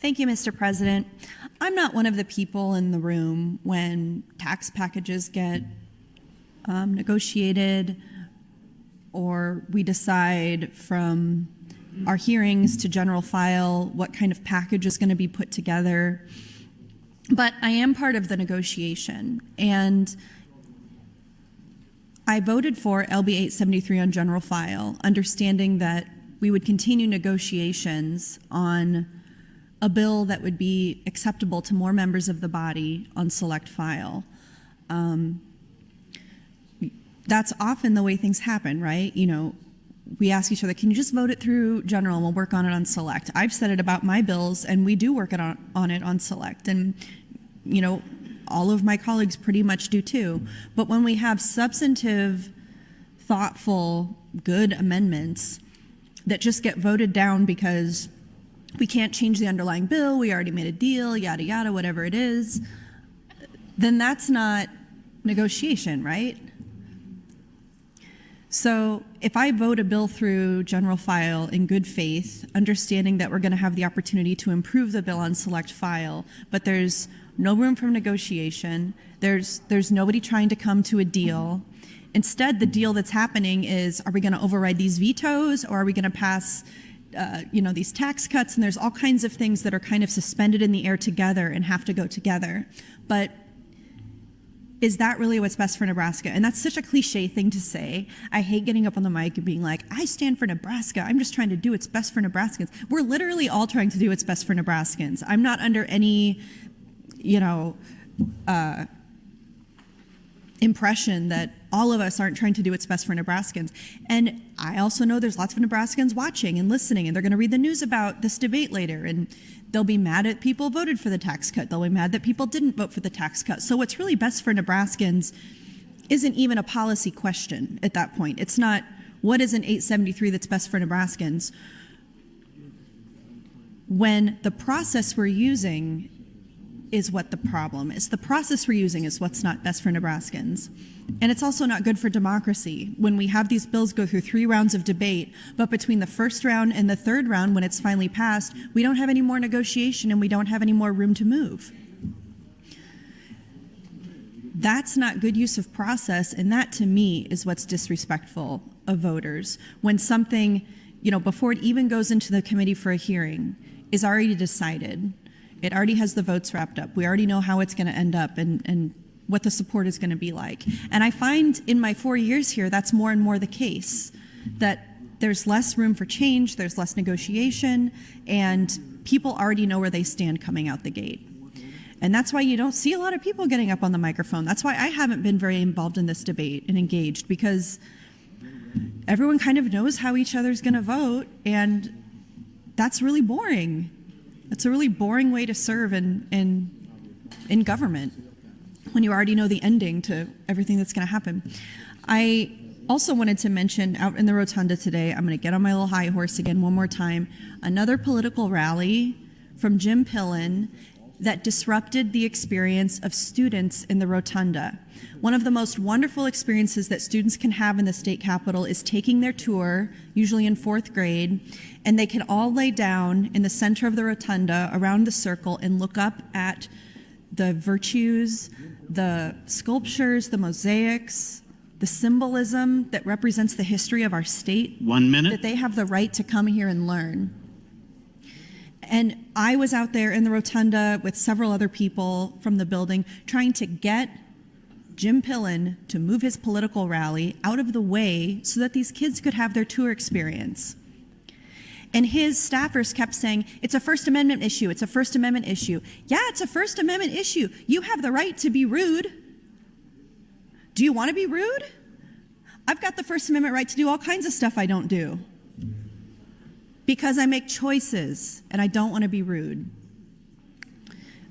Thank you, Mr. President. I'm not one of the people in the room when tax packages get negotiated or we decide from our hearings to general file what kind of package is going to be put together. But I am part of the negotiation, and I voted for LB 873 on general file, understanding that we would continue negotiations on a bill that would be acceptable to more members of the body on select file. That's often the way things happen, right? You know, we ask each other, can you just vote it through general and we'll work on it on select? I've said it about my bills, and we do work it on it on select. And, you know, all of my colleagues pretty much do too. But when we have substantive, thoughtful, good amendments that just get voted down because we can't change the underlying bill, we already made a deal, yada, yada, whatever it is, then that's not negotiation, right? So if I vote a bill through general file in good faith, understanding that we're going to have the opportunity to improve the bill on select file, but there's no room for negotiation, there's nobody trying to come to a deal. Instead, the deal that's happening is, are we going to override these vetoes, or are we going to pass these tax cuts? And there's all kinds of things that are kind of suspended in the air together and have to go together. But is that really what's best for Nebraska? And that's such a cliche thing to say. I hate getting up on the mic and being like, I stand for Nebraska. I'm just trying to do what's best for Nebraskans. We're literally all trying to do what's best for Nebraskans. I'm not under any, impression that all of us aren't trying to do what's best for Nebraskans. And I also know there's lots of Nebraskans watching and listening, and they're going to read the news about this debate later, and they'll be mad at people who voted for the tax cut. They'll be mad that people didn't vote for the tax cut. So what's really best for Nebraskans isn't even a policy question at that point. It's not, what is an 873 that's best for Nebraskans? When the process we're using is what the problem is. The process we're using is what's not best for Nebraskans. And it's also not good for democracy when we have these bills go through 3 rounds of debate, but between the first round and the third round, when it's finally passed, we don't have any more negotiation and we don't have any more room to move. That's not good use of process, and that to me is what's disrespectful of voters. When something, before it even goes into the committee for a hearing, is already decided. It already has the votes wrapped up. We already know how it's going to end up and what the support is going to be like. And I find in my 4 years here, that's more and more the case, that there's less room for change, there's less negotiation, and people already know where they stand coming out the gate. And that's why you don't see a lot of people getting up on the microphone. That's why I haven't been very involved in this debate and engaged, because everyone kind of knows how each other's going to vote, and that's really boring. It's a really boring way to serve in government when you already know the ending to everything that's going to happen. I also wanted to mention out in the rotunda today, I'm going to get on my little high horse again one more time, another political rally from Jim Pillen that disrupted the experience of students in the rotunda. One of the most wonderful experiences that students can have in the state capitol is taking their tour, usually in 4th grade, and they can all lay down in the center of the rotunda around the circle and look up at the virtues, the sculptures, the mosaics, the symbolism that represents the history of our state. 1 minute. That they have the right to come here and learn. And I was out there in the rotunda with several other people from the building trying to get Jim Pillen to move his political rally out of the way so that these kids could have their tour experience. And his staffers kept saying, it's a First Amendment issue, it's a First Amendment issue. Yeah, it's a First Amendment issue. You have the right to be rude. Do you want to be rude? I've got the First Amendment right to do all kinds of stuff I don't do, because I make choices and I don't want to be rude.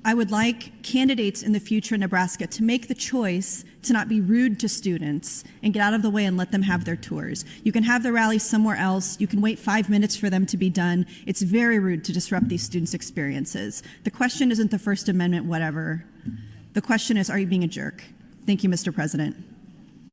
I would like candidates in the future in Nebraska to make the choice to not be rude to students and get out of the way and let them have their tours. You can have the rally somewhere else. You can wait 5 minutes for them to be done. It's very rude to disrupt these students' experiences. The question isn't the First Amendment, whatever. The question is, are you being a jerk? Thank you, Mr. President.